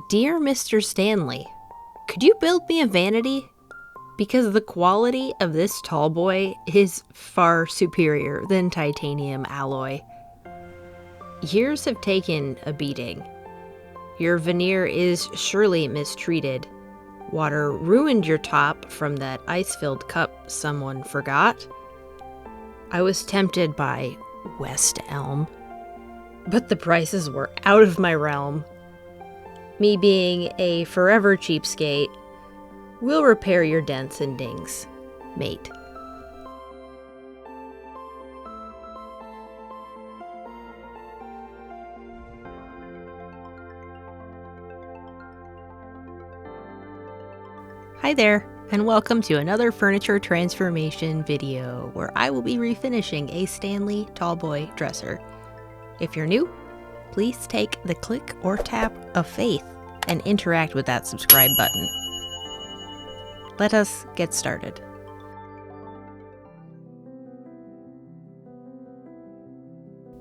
Dear Mr. Stanley, could you build me a vanity? Because the quality of this tallboy is far superior than titanium alloy. Years have taken a beating. Your veneer is surely mistreated. Water ruined your top from that ice-filled cup someone forgot. I was tempted by West Elm, but the prices were out of my realm. Me being a forever cheapskate, will repair your dents and dings, mate. Hi there, and welcome to another furniture transformation video where I will be refinishing a Stanley tallboy dresser. If you're new, please take the click or tap of faith and interact with that subscribe button. Let us get started.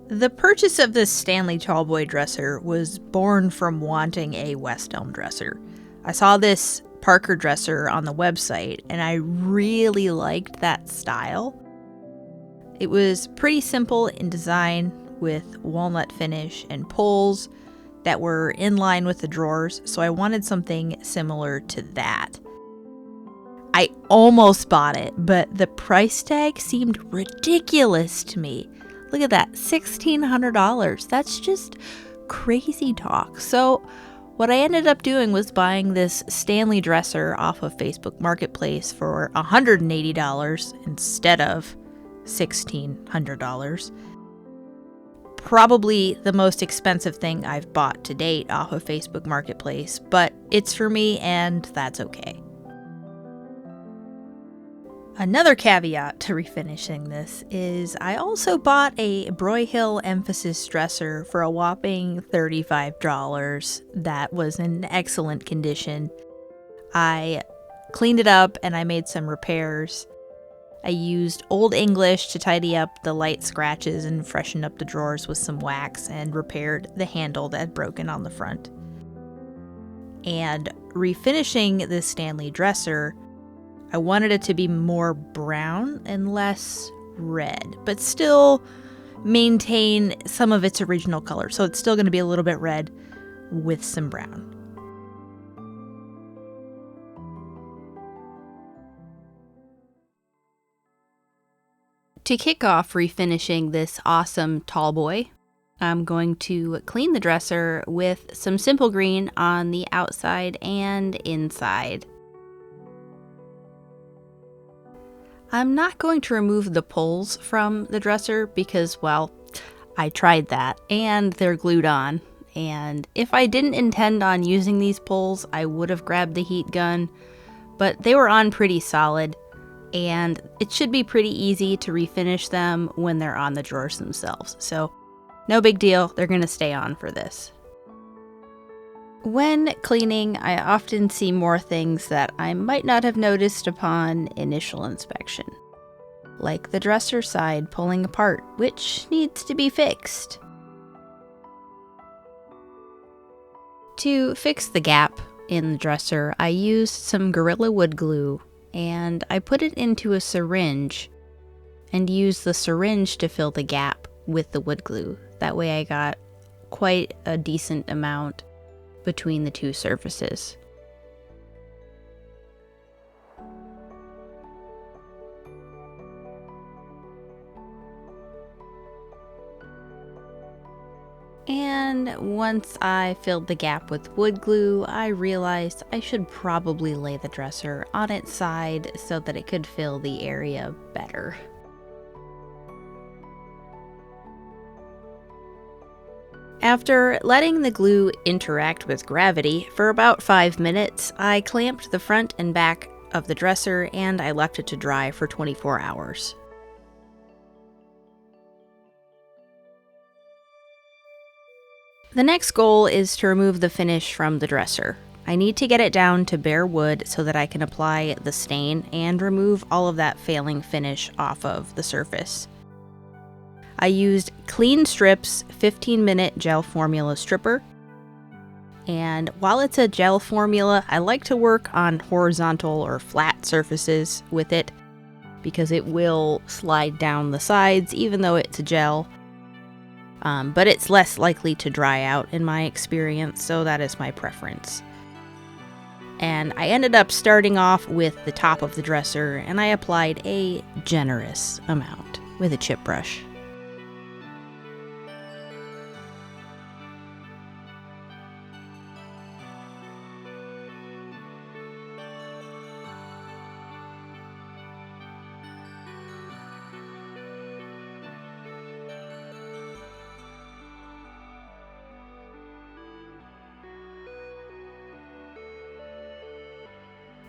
The purchase of this Stanley tallboy dresser was born from wanting a West Elm dresser. I saw this Parker dresser on the website and I really liked that style. It was pretty simple in design with walnut finish and pulls that were in line with the drawers, so I wanted something similar to that. I almost bought it, but the price tag seemed ridiculous to me. Look at that, $1,600. That's just crazy talk. So what I ended up doing was buying this Stanley dresser off of Facebook Marketplace for $180 instead of $1,600. Probably the most expensive thing I've bought to date off of Facebook Marketplace, but it's for me and that's okay. Another caveat to refinishing this is I also bought a Broyhill Emphasis dresser for a whopping $35 that was in excellent condition. I cleaned it up and I made some repairs. I used Old English to tidy up the light scratches and freshen up the drawers with some wax and repaired the handle that had broken on the front. And refinishing this Stanley dresser, I wanted it to be more brown and less red, but still maintain some of its original color. So it's still going to be a little bit red with some brown. To kick off refinishing this awesome tallboy, I'm going to clean the dresser with some simple green on the outside and inside. I'm not going to remove the pulls from the dresser because, well, I tried that and they're glued on. And if I didn't intend on using these pulls, I would have grabbed the heat gun, but they were on pretty solid and it should be pretty easy to refinish them when they're on the drawers themselves. So no big deal, they're going to stay on for this. When cleaning, I often see more things that I might not have noticed upon initial inspection, like the dresser side pulling apart, which needs to be fixed. To fix the gap in the dresser, I used some Gorilla Wood glue and I put it into a syringe and used the syringe to fill the gap with the wood glue. That way I got quite a decent amount between the two surfaces. And once I filled the gap with wood glue, I realized I should probably lay the dresser on its side so that it could fill the area better. After letting the glue interact with gravity for about 5 minutes, I clamped the front and back of the dresser and I left it to dry for 24 hours. The next goal is to remove the finish from the dresser. I need to get it down to bare wood so that I can apply the stain and remove all of that failing finish off of the surface. I used Klean Strip's 15-minute gel formula stripper. And while it's a gel formula, I like to work on horizontal or flat surfaces with it because it will slide down the sides even though it's a gel. But it's less likely to dry out in my experience, so that is my preference. And I ended up starting off with the top of the dresser, and I applied a generous amount with a chip brush.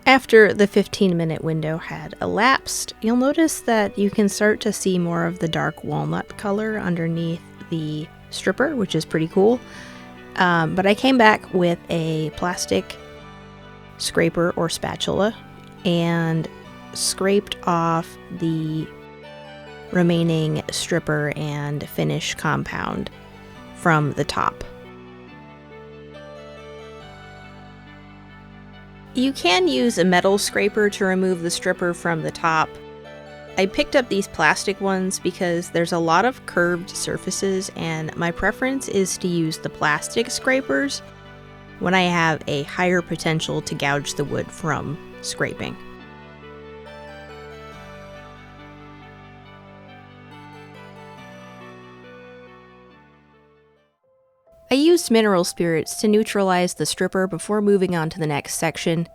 After the 15-minute window had elapsed, you'll notice that you can start to see more of the dark walnut color underneath the stripper, which is pretty cool. But I came back with a plastic scraper or spatula and scraped off the remaining stripper and finish compound from the top. You can use a metal scraper to remove the stripper from the top. I picked up these plastic ones because there's a lot of curved surfaces, and my preference is to use the plastic scrapers when I have a higher potential to gouge the wood from scraping. I used mineral spirits to neutralize the stripper before moving on to the next section.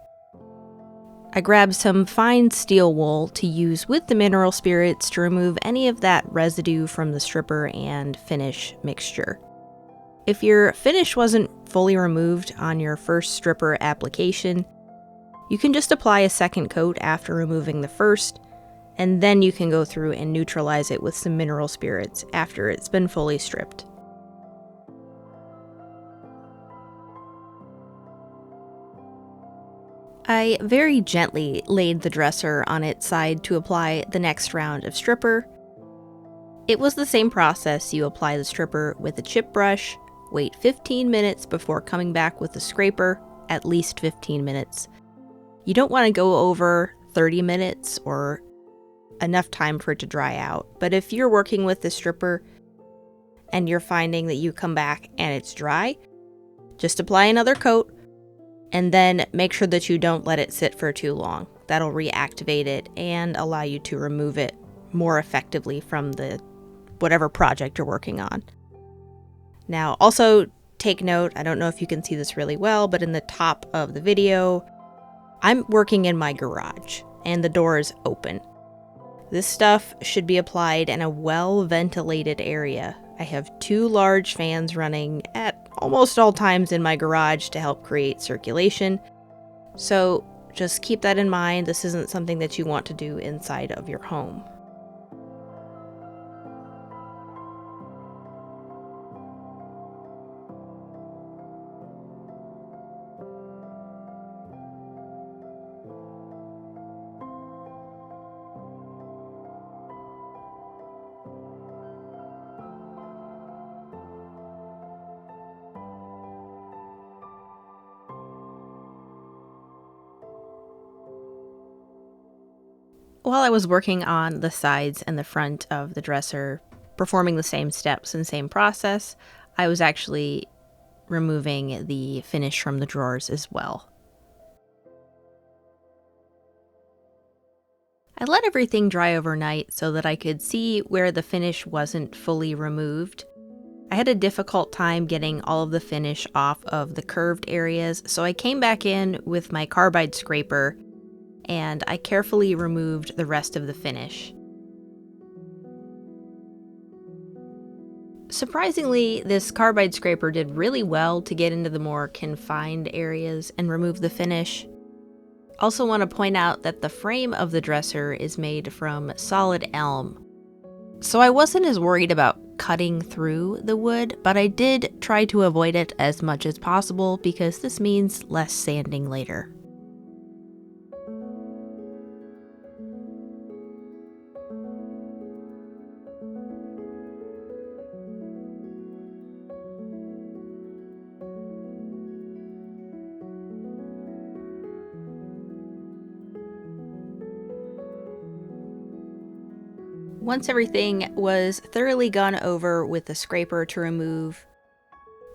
I grabbed some fine steel wool to use with the mineral spirits to remove any of that residue from the stripper and finish mixture. If your finish wasn't fully removed on your first stripper application, you can just apply a second coat after removing the first, and then you can go through and neutralize it with some mineral spirits after it's been fully stripped. I very gently laid the dresser on its side to apply the next round of stripper. It was the same process. You apply the stripper with a chip brush, wait 15 minutes before coming back with the scraper, at least 15 minutes. You don't want to go over 30 minutes or enough time for it to dry out, but if you're working with the stripper and you're finding that you come back and it's dry, just apply another coat. And then make sure that you don't let it sit for too long. That'll reactivate it and allow you to remove it more effectively from the whatever project you're working on. Now, also take note, I don't know if you can see this really well, but in the top of the video, I'm working in my garage and the door is open. This stuff should be applied in a well-ventilated area. I have 2 large fans running at almost all times in my garage to help create circulation. So just keep that in mind. This isn't something that you want to do inside of your home. While I was working on the sides and the front of the dresser, performing the same steps and same process, I was actually removing the finish from the drawers as well. I let everything dry overnight so that I could see where the finish wasn't fully removed. I had a difficult time getting all of the finish off of the curved areas, so I came back in with my carbide scraper and I carefully removed the rest of the finish. Surprisingly, this carbide scraper did really well to get into the more confined areas and remove the finish. Also want to point out that the frame of the dresser is made from solid elm, so I wasn't as worried about cutting through the wood, but I did try to avoid it as much as possible because this means less sanding later. Once everything was thoroughly gone over with the scraper to remove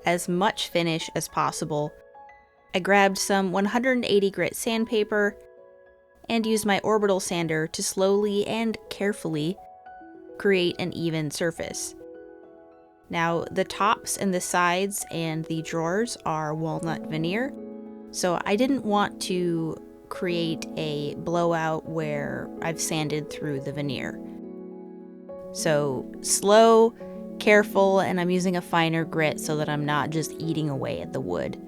as much finish as possible, I grabbed some 180 grit sandpaper and used my orbital sander to slowly and carefully create an even surface. Now, the tops and the sides and the drawers are walnut veneer, so I didn't want to create a blowout where I've sanded through the veneer. So slow, careful, and I'm using a finer grit so that I'm not just eating away at the wood.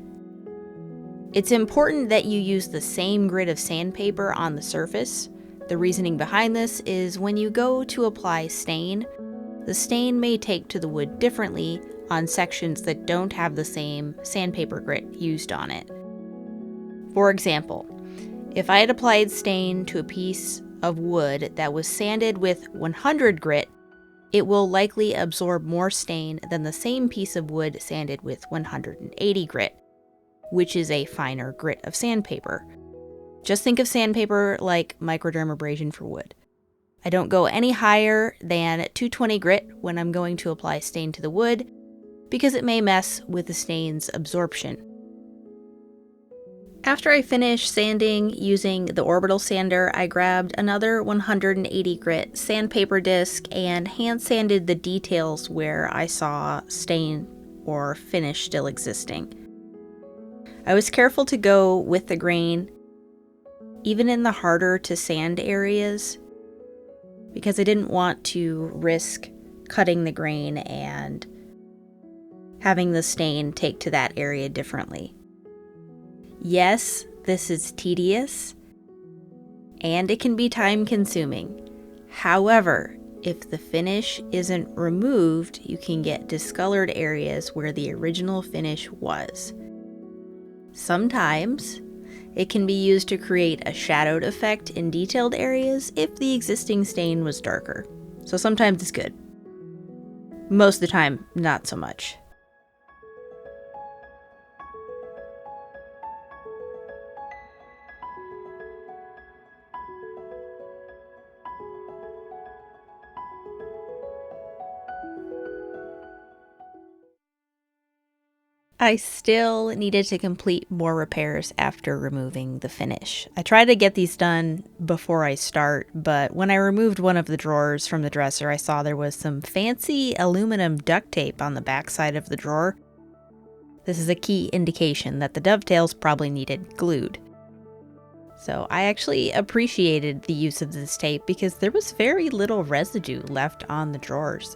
It's important that you use the same grit of sandpaper on the surface. The reasoning behind this is when you go to apply stain, the stain may take to the wood differently on sections that don't have the same sandpaper grit used on it. For example, if I had applied stain to a piece of wood that was sanded with 100 grit, it will likely absorb more stain than the same piece of wood sanded with 180 grit, which is a finer grit of sandpaper. Just think of sandpaper like microdermabrasion for wood. I don't go any higher than 220 grit when I'm going to apply stain to the wood because it may mess with the stain's absorption. After I finished sanding using the orbital sander, I grabbed another 180 grit sandpaper disc and hand sanded the details where I saw stain or finish still existing. I was careful to go with the grain, even in the harder to sand areas, because I didn't want to risk cutting the grain and having the stain take to that area differently. Yes, this is tedious, and it can be time-consuming. However, if the finish isn't removed, you can get discolored areas where the original finish was. Sometimes, it can be used to create a shadowed effect in detailed areas if the existing stain was darker. So sometimes it's good. Most of the time, not so much. I still needed to complete more repairs after removing the finish. I try to get these done before I start, but when I removed one of the drawers from the dresser, I saw there was some fancy aluminum duct tape on the backside of the drawer. This is a key indication that the dovetails probably needed glued. So I actually appreciated the use of this tape because there was very little residue left on the drawers.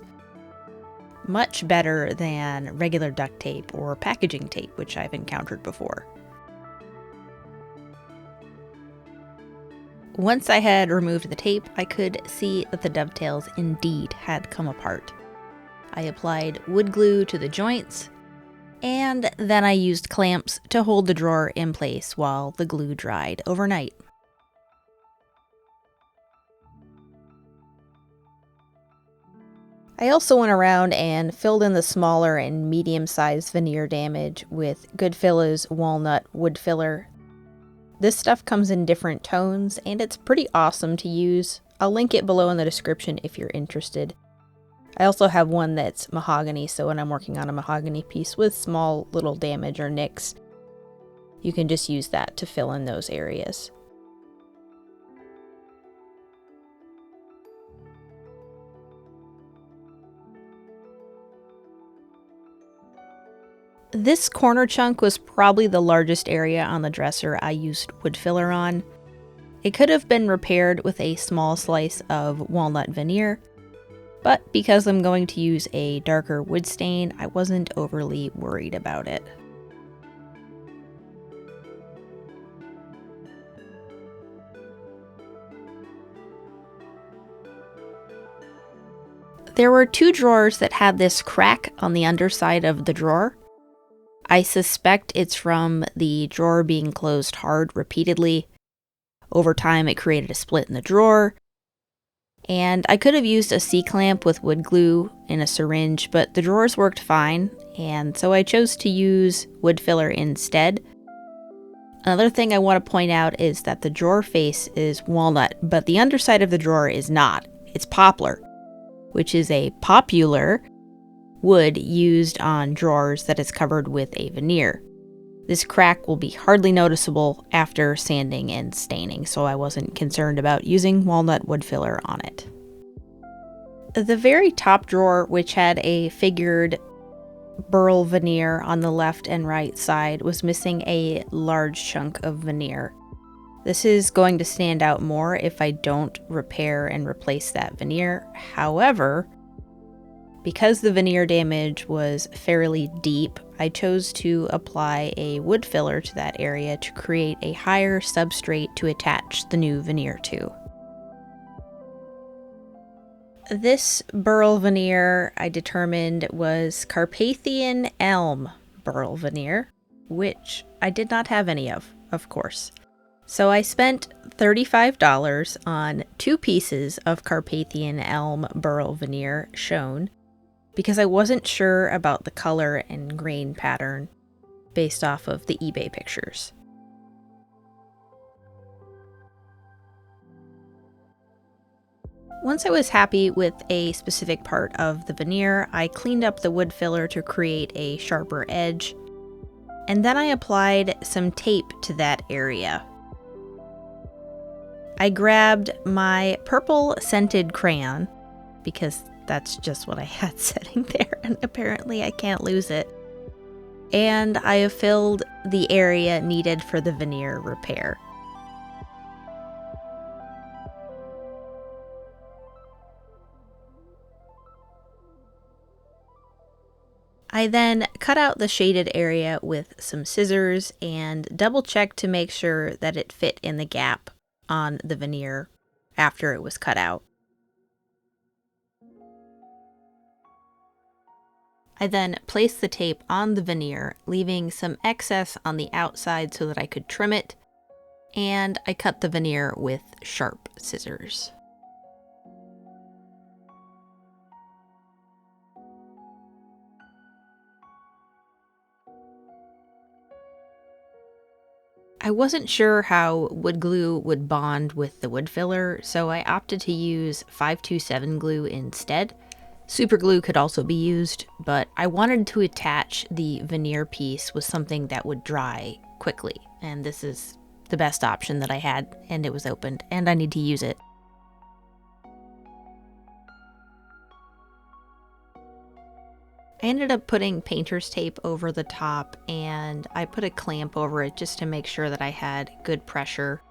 Much better than regular duct tape or packaging tape, which I've encountered before. Once I had removed the tape, I could see that the dovetails indeed had come apart. I applied wood glue to the joints, and then I used clamps to hold the drawer in place while the glue dried overnight. I also went around and filled in the smaller and medium-sized veneer damage with Goodfellow's Walnut Wood Filler. This stuff comes in different tones, and it's pretty awesome to use. I'll link it below in the description if you're interested. I also have one that's mahogany, so when I'm working on a mahogany piece with small little damage or nicks, you can just use that to fill in those areas. This corner chunk was probably the largest area on the dresser I used wood filler on. It could have been repaired with a small slice of walnut veneer, but because I'm going to use a darker wood stain, I wasn't overly worried about it. There were two drawers that had this crack on the underside of the drawer. I suspect it's from the drawer being closed hard repeatedly. Over time, it created a split in the drawer. And I could have used a C-clamp with wood glue in a syringe, but the drawers worked fine, and so I chose to use wood filler instead. Another thing I want to point out is that the drawer face is walnut, but the underside of the drawer is not. It's poplar. which is a popular wood used on drawers that is covered with a veneer. This crack will be hardly noticeable after sanding and staining, so I wasn't concerned about using walnut wood filler on it. The very top drawer, which had a figured burl veneer on the left and right side, was missing a large chunk of veneer. This is going to stand out more if I don't repair and replace that veneer. However, because the veneer damage was fairly deep, I chose to apply a wood filler to that area to create a higher substrate to attach the new veneer to. This burl veneer I determined was Carpathian Elm burl veneer, which I did not have any of course. So I spent $35 on 2 pieces of Carpathian Elm burl veneer shown, because I wasn't sure about the color and grain pattern based off of the eBay pictures. Once I was happy with a specific part of the veneer, I cleaned up the wood filler to create a sharper edge, and then I applied some tape to that area. I grabbed my purple scented crayon, because that's just what I had sitting there, and apparently I can't lose it. And I have filled the area needed for the veneer repair. I then cut out the shaded area with some scissors and double-checked to make sure that it fit in the gap on the veneer after it was cut out. I then placed the tape on the veneer, leaving some excess on the outside so that I could trim it, and I cut the veneer with sharp scissors. I wasn't sure how wood glue would bond with the wood filler, so I opted to use 527 glue instead. Super glue could also be used, but I wanted to attach the veneer piece with something that would dry quickly, and this is the best option that I had, and it was opened, and I need to use it. I ended up putting painter's tape over the top, and I put a clamp over it just to make sure that I had good pressure,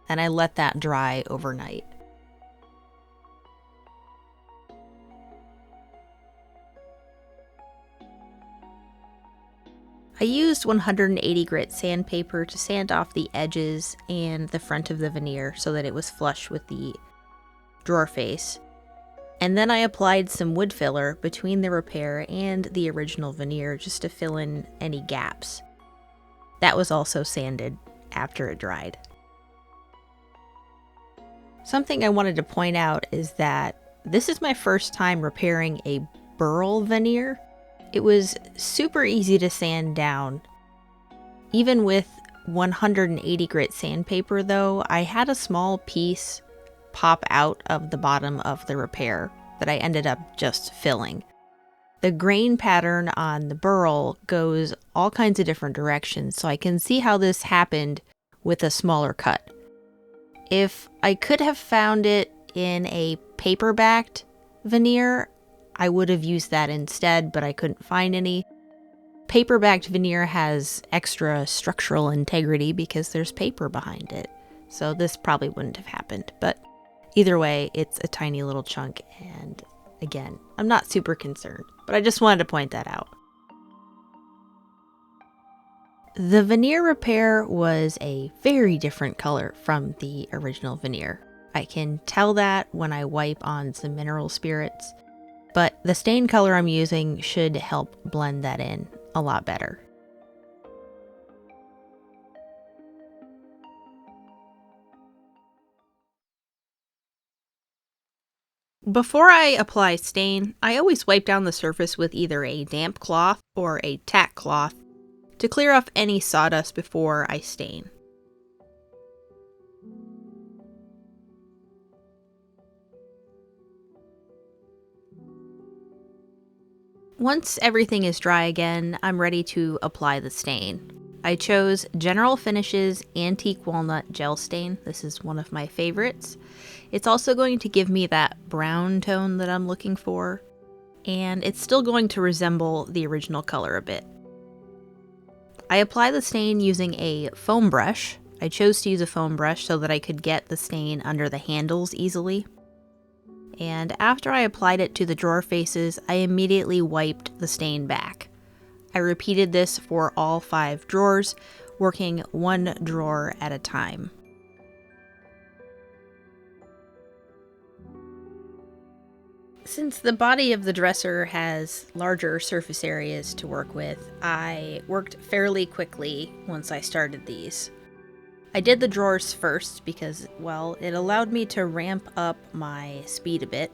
and I let that dry overnight. I used 180 grit sandpaper to sand off the edges and the front of the veneer so that it was flush with the drawer face. And then I applied some wood filler between the repair and the original veneer just to fill in any gaps. That was also sanded after it dried. Something I wanted to point out is that this is my first time repairing a burl veneer. It was super easy to sand down. Even with 180 grit sandpaper though, I had a small piece pop out of the bottom of the repair that I ended up just filling. The grain pattern on the burl goes all kinds of different directions, so I can see how this happened with a smaller cut. If I could have found it in a paper-backed veneer, I would have used that instead, but I couldn't find any. Paper-backed veneer has extra structural integrity because there's paper behind it, so this probably wouldn't have happened. But either way, it's a tiny little chunk, and again, I'm not super concerned, but I just wanted to point that out. The veneer repair was a very different color from the original veneer. I can tell that when I wipe on some mineral spirits, but the stain color I'm using should help blend that in a lot better. Before I apply stain, I always wipe down the surface with either a damp cloth or a tack cloth to clear off any sawdust before I stain. Once everything is dry again, I'm ready to apply the stain. I chose General Finishes Antique Walnut Gel Stain. This is one of my favorites. It's also going to give me that brown tone that I'm looking for, and it's still going to resemble the original color a bit. I apply the stain using a foam brush. I chose to use a foam brush so that I could get the stain under the handles easily. And after I applied it to the drawer faces, I immediately wiped the stain back. I repeated this for all 5 drawers, working one drawer at a time. Since the body of the dresser has larger surface areas to work with, I worked fairly quickly once I started these. I did the drawers first because, well, it allowed me to ramp up my speed a bit.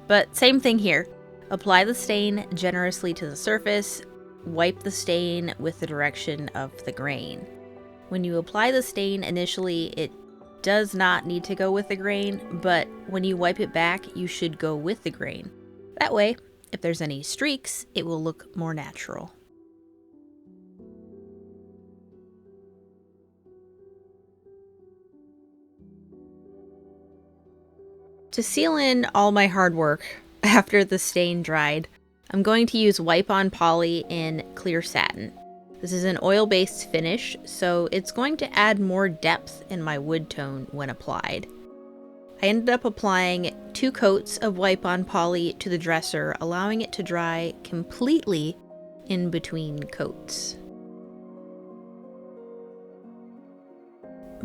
But same thing here. Apply the stain generously to the surface, wipe the stain with the direction of the grain. When you apply the stain initially, it does not need to go with the grain, but when you wipe it back, you should go with the grain. That way, if there's any streaks, it will look more natural. To seal in all my hard work after the stain dried, I'm going to use Wipe-On Poly in clear satin. This is an oil-based finish, so it's going to add more depth in my wood tone when applied. I ended up applying 2 coats of Wipe-On Poly to the dresser, allowing it to dry completely in between coats.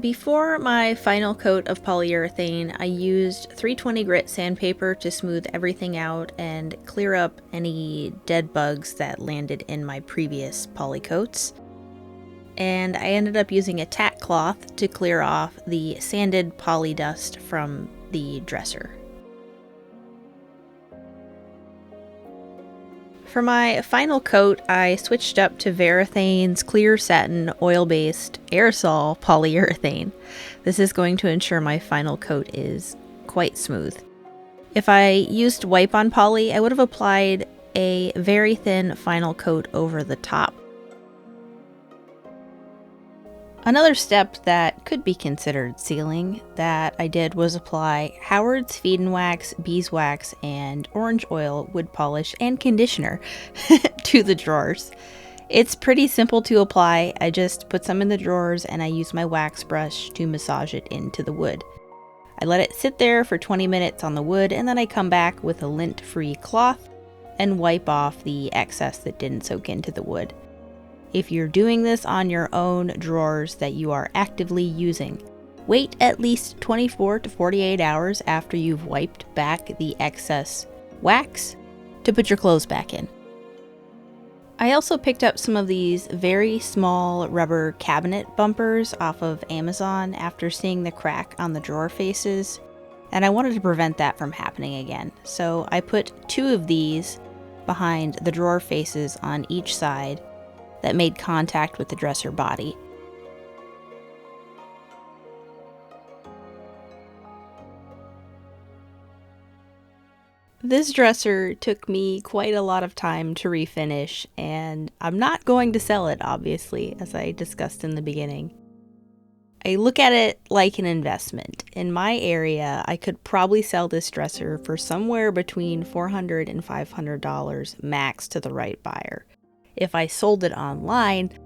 Before my final coat of polyurethane, I used 320 grit sandpaper to smooth everything out and clear up any dead bugs that landed in my previous poly coats. And I ended up using a tack cloth to clear off the sanded poly dust from the dresser. For my final coat, I switched up to Varathane's clear satin oil-based aerosol polyurethane. This is going to ensure my final coat is quite smooth. If I used Wipe-On Poly, I would have applied a very thin final coat over the top. Another step that could be considered sealing that I did was apply Howard's Feed and Wax, Beeswax, and Orange Oil Wood Polish and Conditioner to the drawers. It's pretty simple to apply. I just put some in the drawers and I use my wax brush to massage it into the wood. I let it sit there for 20 minutes on the wood, and then I come back with a lint-free cloth and wipe off the excess that didn't soak into the wood. If you're doing this on your own drawers that you are actively using, wait at least 24 to 48 hours after you've wiped back the excess wax to put your clothes back in. I also picked up some of these very small rubber cabinet bumpers off of Amazon after seeing the crack on the drawer faces, and I wanted to prevent that from happening again. So I put 2 of these behind the drawer faces on each side that made contact with the dresser body. This dresser took me quite a lot of time to refinish, and I'm not going to sell it, obviously, as I discussed in the beginning. I look at it like an investment. In my area, I could probably sell this dresser for somewhere between $400 and $500 max to the right buyer. If I sold it online,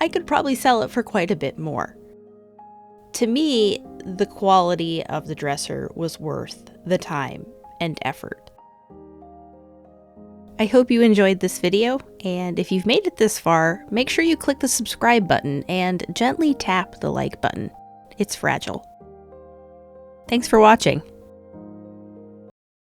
I could probably sell it for quite a bit more. To me, the quality of the dresser was worth the time and effort. I hope you enjoyed this video, and if you've made it this far, make sure you click the subscribe button and gently tap the like button. It's fragile. Thanks for watching.